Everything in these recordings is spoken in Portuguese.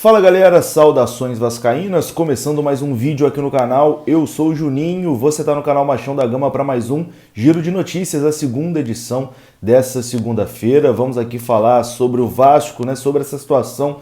Fala galera, saudações vascaínas, começando mais um vídeo aqui no canal. Eu sou o Juninho, você está no canal Machão da Gama para mais um Giro de Notícias, a segunda edição dessa segunda-feira. Vamos aqui falar sobre o Vasco, sobre essa situação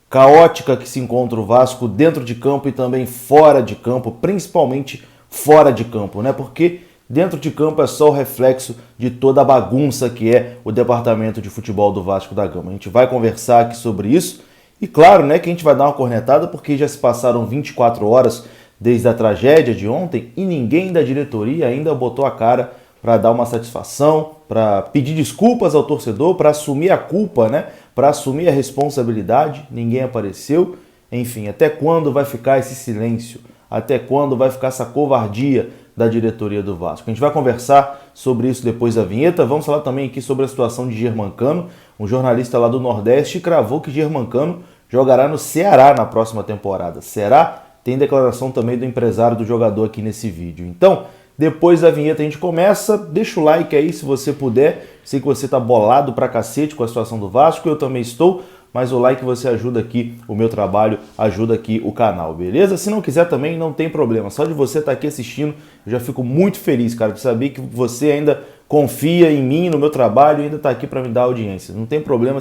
caótica que se encontra o Vasco dentro de campo e também fora de campo, principalmente fora de campo, porque dentro de campo é só o reflexo de toda a bagunça que é o departamento de futebol do Vasco da Gama. A gente vai conversar aqui sobre isso. E claro, que a gente vai dar uma cornetada porque já se passaram 24 horas desde a tragédia de ontem e ninguém da diretoria ainda botou a cara para dar uma satisfação, para pedir desculpas ao torcedor, para assumir a culpa, para assumir a responsabilidade. Ninguém apareceu. Enfim, até quando vai ficar esse silêncio? Até quando vai ficar essa covardia da diretoria do Vasco? A gente vai conversar sobre isso depois da vinheta. Vamos falar também aqui sobre a situação de Germancano. Um jornalista lá do Nordeste cravou que Germancano jogará no Ceará na próxima temporada. Será? Tem declaração também do empresário do jogador aqui nesse vídeo. Então, depois da vinheta a gente começa. Deixa o like aí se você puder. Sei que você tá bolado pra cacete com a situação do Vasco, eu também estou. Mas o like você ajuda aqui o meu trabalho, ajuda aqui o canal, beleza? Se não quiser também, não tem problema. Só de você estar aqui assistindo, eu já fico muito feliz, cara, de saber que você ainda confia em mim, no meu trabalho e ainda está aqui para me dar audiência. Não tem problema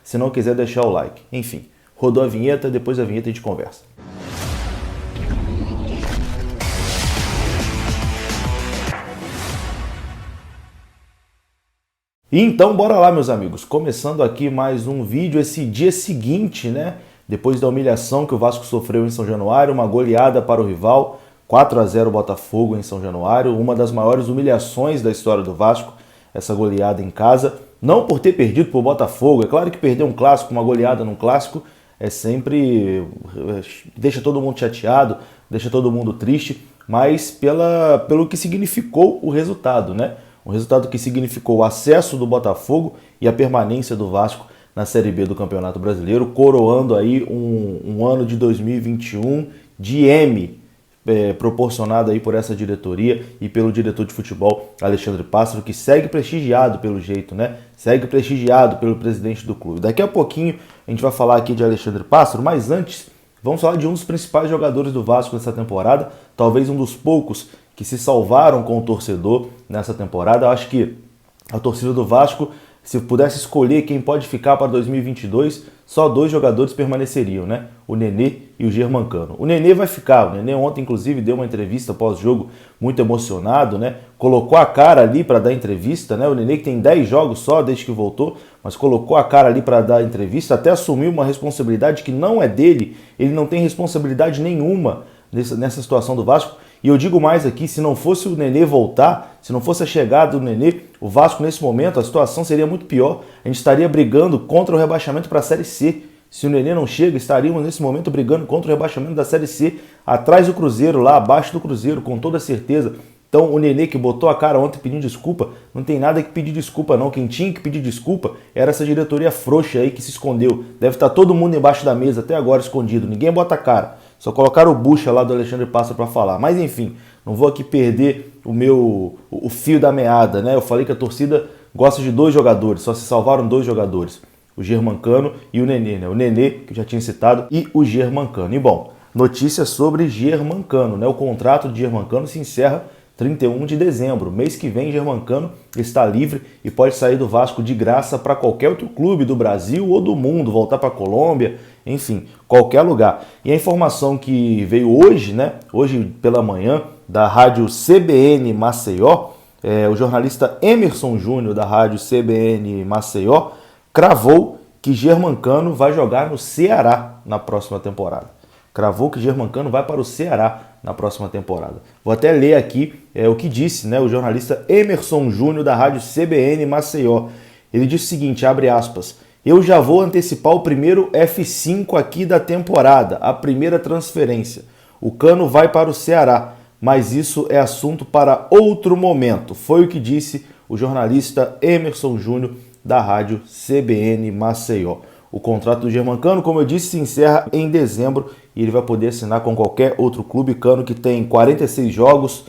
se não quiser deixar o like. Enfim, rodou a vinheta, depois da vinheta a gente conversa. E então, bora lá, meus amigos. Começando aqui mais um vídeo, esse dia seguinte, depois da humilhação que o Vasco sofreu em São Januário, uma goleada para o rival, 4-0 Botafogo em São Januário, uma das maiores humilhações da história do Vasco, essa goleada em casa. Não por ter perdido para o Botafogo, é claro que perder um clássico, uma goleada num clássico, deixa todo mundo chateado, deixa todo mundo triste, mas pelo que significou o resultado, Um resultado que significou o acesso do Botafogo e a permanência do Vasco na Série B do Campeonato Brasileiro, coroando aí um ano de 2021 de M, proporcionado aí por essa diretoria e pelo diretor de futebol Alexandre Pássaro, que segue prestigiado pelo jeito, Segue prestigiado pelo presidente do clube. Daqui a pouquinho a gente vai falar aqui de Alexandre Pássaro, mas antes vamos falar de um dos principais jogadores do Vasco nessa temporada, talvez um dos poucos que se salvaram com o torcedor nessa temporada. Eu acho que a torcida do Vasco, se pudesse escolher quem pode ficar para 2022, só dois jogadores permaneceriam, O Nenê e o Germancano. O Nenê vai ficar. O Nenê ontem, inclusive, deu uma entrevista pós-jogo muito emocionado, Colocou a cara ali para dar entrevista, O Nenê que tem 10 jogos só desde que voltou, mas colocou a cara ali para dar entrevista, até assumiu uma responsabilidade que não é dele. Ele não tem responsabilidade nenhuma nessa situação do Vasco. E eu digo mais aqui, se não fosse o Nenê voltar, se não fosse a chegada do Nenê, o Vasco nesse momento, a situação seria muito pior. A gente estaria brigando contra o rebaixamento para a Série C. Se o Nenê não chega, estaríamos nesse momento brigando contra o rebaixamento da Série C, atrás do Cruzeiro, lá abaixo do Cruzeiro, com toda certeza. Então o Nenê que botou a cara ontem pedindo desculpa, não tem nada que pedir desculpa não. Quem tinha que pedir desculpa era essa diretoria frouxa aí que se escondeu. Deve estar todo mundo embaixo da mesa até agora escondido, ninguém bota a cara. Só colocaram o bucha lá do Alexandre Pássaro para falar. Mas enfim, não vou aqui perder o fio da meada, Eu falei que a torcida gosta de dois jogadores, só se salvaram dois jogadores. O Germancano e o Nenê, O Nenê, que eu já tinha citado, e o Germancano. E bom, notícia sobre Germancano, O contrato de Germancano se encerra 31 de dezembro. Mês que vem, Germancano está livre e pode sair do Vasco de graça para qualquer outro clube do Brasil ou do mundo, voltar para a Colômbia, enfim, qualquer lugar. E a informação que veio hoje, hoje pela manhã, da rádio CBN Maceió, o jornalista Emerson Júnior da rádio CBN Maceió cravou que Germancano vai jogar no Ceará na próxima temporada. Cravou que Germancano vai para o Ceará na próxima temporada. Vou até ler aqui o que disse o jornalista Emerson Júnior da rádio CBN Maceió. Ele disse o seguinte, abre aspas, eu já vou antecipar o primeiro F5 aqui da temporada, a primeira transferência. O Cano vai para o Ceará, mas isso é assunto para outro momento. Foi o que disse o jornalista Emerson Júnior da rádio CBN Maceió. O contrato do Germancano, como eu disse, se encerra em dezembro e ele vai poder assinar com qualquer outro clube. Cano que tem 46 jogos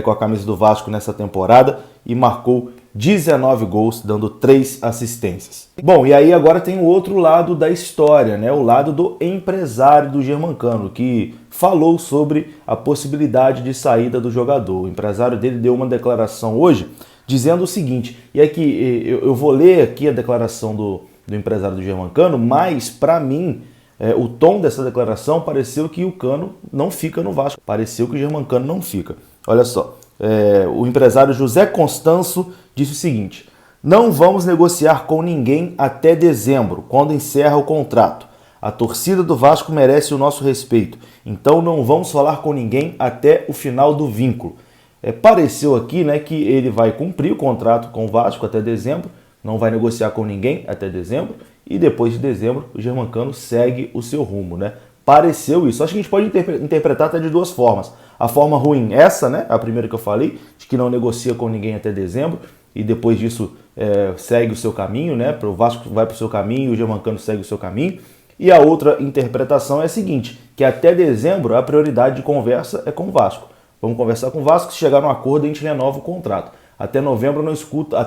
com a camisa do Vasco nessa temporada e marcou 19 gols, dando 3 assistências. Bom, e aí agora tem o outro lado da história, né? O lado do empresário do Germancano, que falou sobre a possibilidade de saída do jogador. O empresário dele deu uma declaração hoje dizendo o seguinte, e aqui eu vou ler aqui a declaração do empresário do Germancano, mas para mim o tom dessa declaração pareceu que o Cano não fica no Vasco, pareceu que o Germancano não fica. Olha só, o empresário José Constanço disse o seguinte: não vamos negociar com ninguém até dezembro, quando encerra o contrato. A torcida do Vasco merece o nosso respeito, então não vamos falar com ninguém até o final do vínculo. Pareceu aqui, né, que ele vai cumprir o contrato com o Vasco até dezembro, não vai negociar com ninguém até dezembro, e depois de dezembro o Germancano segue o seu rumo, né? Pareceu isso. Acho que a gente pode interpretar até de duas formas. A forma ruim, essa, né, a primeira que eu falei, de que não negocia com ninguém até dezembro, e depois disso segue o seu caminho, né? O Vasco vai para o seu caminho, o Germancano segue o seu caminho. E a outra interpretação é a seguinte, que até dezembro a prioridade de conversa é com o Vasco. Vamos conversar com o Vasco, se chegar num acordo a gente renova o contrato. Até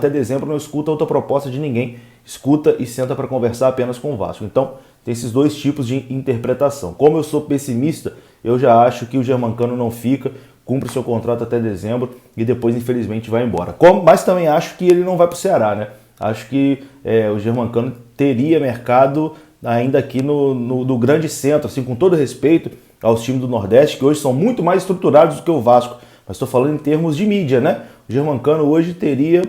dezembro não escuta outra proposta de ninguém, escuta e senta para conversar apenas com o Vasco. Então tem esses dois tipos de interpretação. Como eu sou pessimista, eu já acho que o Germancano não fica, cumpre o seu contrato até dezembro e depois infelizmente vai embora. Mas também acho que ele não vai para o Ceará, né? Acho que o Germancano teria mercado ainda aqui no grande centro, assim, com todo respeito aos times do Nordeste, que hoje são muito mais estruturados do que o Vasco. Mas estou falando em termos de mídia, né? O Germancano hoje teria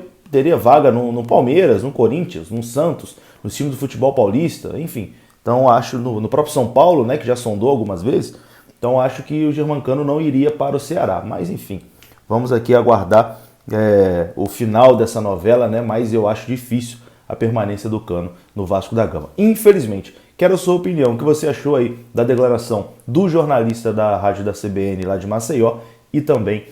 vaga no Palmeiras, no Corinthians, no Santos, nos times do futebol paulista, enfim. Então acho no próprio São Paulo, né, que já sondou algumas vezes, então acho que o Germancano não iria para o Ceará. Mas enfim, vamos aqui aguardar o final dessa novela, né? Mas eu acho difícil a permanência do Cano no Vasco da Gama. Infelizmente. Quero a sua opinião, o que você achou aí da declaração do jornalista da rádio da CBN lá de Maceió e também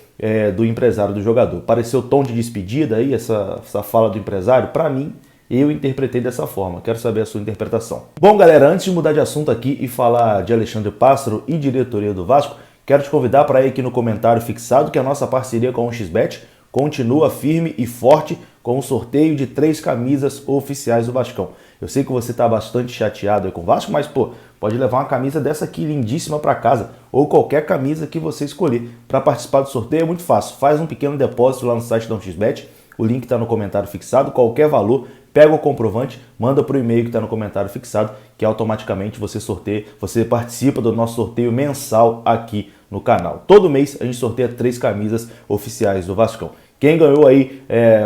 do empresário do jogador. Pareceu tom de despedida aí, essa fala do empresário? Para mim, eu interpretei dessa forma. Quero saber a sua interpretação. Bom, galera, antes de mudar de assunto aqui e falar de Alexandre Pássaro e diretoria do Vasco, quero te convidar para ir aqui no comentário fixado que a nossa parceria com o XBET continua firme e forte com o sorteio de 3 camisas oficiais do Vascão. Eu sei que você está bastante chateado aí com o Vasco, mas pode levar uma camisa dessa aqui lindíssima para casa, ou qualquer camisa que você escolher. Para participar do sorteio é muito fácil, faz um pequeno depósito lá no site da XBET, o link está no comentário fixado, qualquer valor, pega o comprovante, manda para o e-mail que está no comentário fixado, que automaticamente você participa do nosso sorteio mensal aqui no canal. Todo mês a gente sorteia 3 camisas oficiais do Vascão. Quem ganhou aí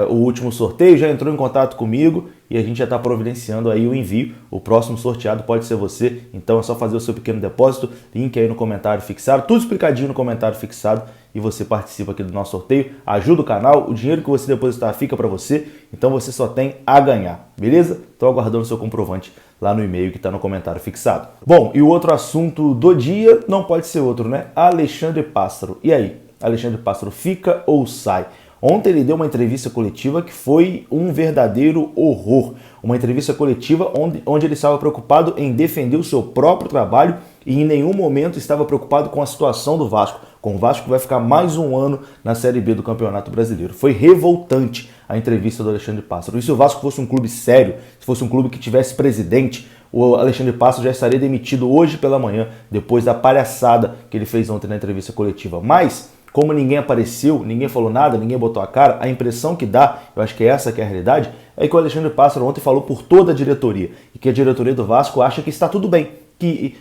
o último sorteio já entrou em contato comigo e a gente já está providenciando aí o envio. O próximo sorteado pode ser você, então é só fazer o seu pequeno depósito, link aí no comentário fixado, tudo explicadinho no comentário fixado e você participa aqui do nosso sorteio, ajuda o canal, o dinheiro que você depositar fica para você, então você só tem a ganhar, beleza? Estou aguardando o seu comprovante lá no e-mail que está no comentário fixado. Bom, e o outro assunto do dia não pode ser outro, né? Alexandre Pássaro. E aí, Alexandre Pássaro fica ou sai? Ontem ele deu uma entrevista coletiva que foi um verdadeiro horror. Uma entrevista coletiva onde ele estava preocupado em defender o seu próprio trabalho e em nenhum momento estava preocupado com a situação do Vasco. Com o Vasco que vai ficar mais um ano na Série B do Campeonato Brasileiro. Foi revoltante a entrevista do Alexandre Pássaro. E se o Vasco fosse um clube sério, se fosse um clube que tivesse presidente, o Alexandre Pássaro já estaria demitido hoje pela manhã, depois da palhaçada que ele fez ontem na entrevista coletiva. Mas como ninguém apareceu, ninguém falou nada, ninguém botou a cara, a impressão que dá, eu acho que essa que é a realidade, é que o Alexandre Pássaro ontem falou por toda a diretoria e que a diretoria do Vasco acha que está tudo bem, que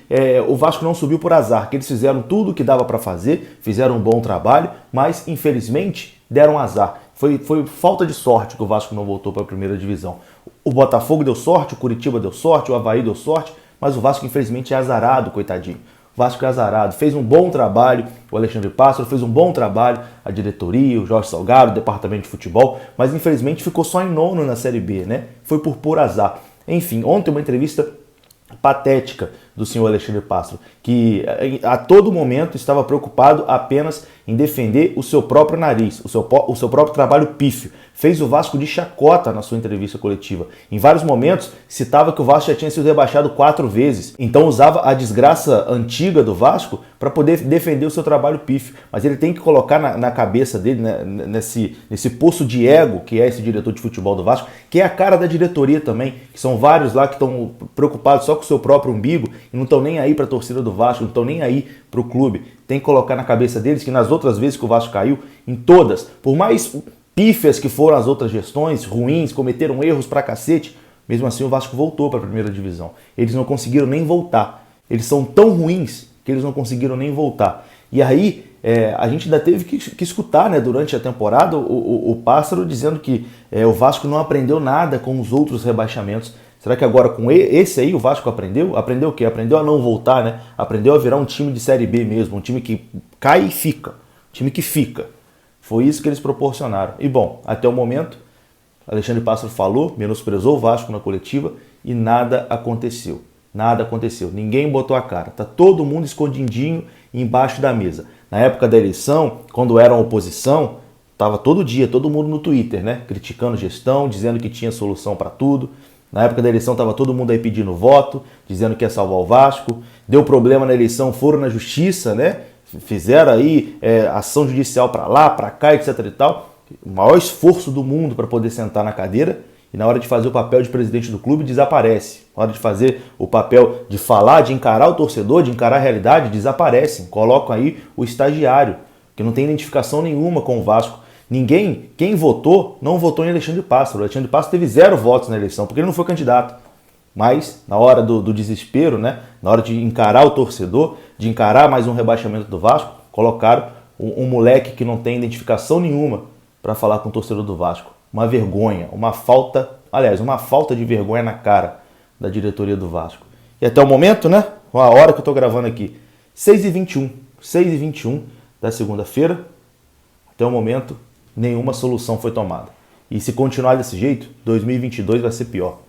o Vasco não subiu por azar, que eles fizeram tudo o que dava para fazer, fizeram um bom trabalho, mas infelizmente deram azar. Foi falta de sorte que o Vasco não voltou para a primeira divisão. O Botafogo deu sorte, o Curitiba deu sorte, o Avaí deu sorte, mas o Vasco infelizmente é azarado, coitadinho. Vasco é azarado, fez um bom trabalho, o Alexandre Pássaro fez um bom trabalho, a diretoria, o Jorge Salgado, o departamento de futebol, mas infelizmente ficou só em nono na Série B, né? Foi por puro azar. Enfim, ontem uma entrevista patética do senhor Alexandre Pássaro, que a todo momento estava preocupado apenas em defender o seu próprio nariz, o seu próprio trabalho pífio. fez o Vasco de chacota na sua entrevista coletiva. Em vários momentos, citava que o Vasco já tinha sido rebaixado 4 vezes. Então usava a desgraça antiga do Vasco para poder defender o seu trabalho pífio. Mas ele tem que colocar na cabeça dele, né, nesse poço de ego que é esse diretor de futebol do Vasco, que é a cara da diretoria também, que são vários lá que estão preocupados só com o seu próprio umbigo e não estão nem aí para a torcida do Vasco, não estão nem aí para o clube. Tem que colocar na cabeça deles que nas outras vezes que o Vasco caiu, em todas, por mais pífias que foram as outras gestões, ruins, cometeram erros pra cacete, mesmo assim o Vasco voltou para a primeira divisão. Eles não conseguiram nem voltar. Eles são tão ruins que eles não conseguiram nem voltar. E aí a gente ainda teve que escutar, né, durante a temporada o Pássaro dizendo que o Vasco não aprendeu nada com os outros rebaixamentos. Será que agora com esse aí o Vasco aprendeu? Aprendeu o quê? Aprendeu a não voltar, né? Aprendeu a virar um time de Série B mesmo, um time que cai e fica, um time que fica. Foi isso que eles proporcionaram. E bom, até o momento, Alexandre Pássaro falou, menosprezou o Vasco na coletiva e nada aconteceu. Nada aconteceu. Ninguém botou a cara. Tá todo mundo escondidinho embaixo da mesa. Na época da eleição, quando eram oposição, tava todo dia, todo mundo no Twitter, né? Criticando gestão, dizendo que tinha solução para tudo. Na época da eleição tava todo mundo aí pedindo voto, dizendo que ia salvar o Vasco. Deu problema na eleição, foram na justiça, né? Fizeram aí ação judicial para lá, para cá, etc e tal. O maior esforço do mundo para poder sentar na cadeira e na hora de fazer o papel de presidente do clube desaparece. Na hora de fazer o papel de falar, de encarar o torcedor, de encarar a realidade, desaparecem. Colocam aí o estagiário, que não tem identificação nenhuma com o Vasco. Ninguém, quem votou, não votou em Alexandre Pássaro. O Alexandre Pássaro teve 0 votos na eleição, porque ele não foi candidato. Mas, na hora do desespero, né, na hora de encarar o torcedor, de encarar mais um rebaixamento do Vasco, colocaram um moleque que não tem identificação nenhuma para falar com o torcedor do Vasco. Uma vergonha, uma falta de vergonha na cara da diretoria do Vasco. E até o momento, né, a hora que eu estou gravando aqui, 6h21 da segunda-feira, até o momento, nenhuma solução foi tomada. E se continuar desse jeito, 2022 vai ser pior.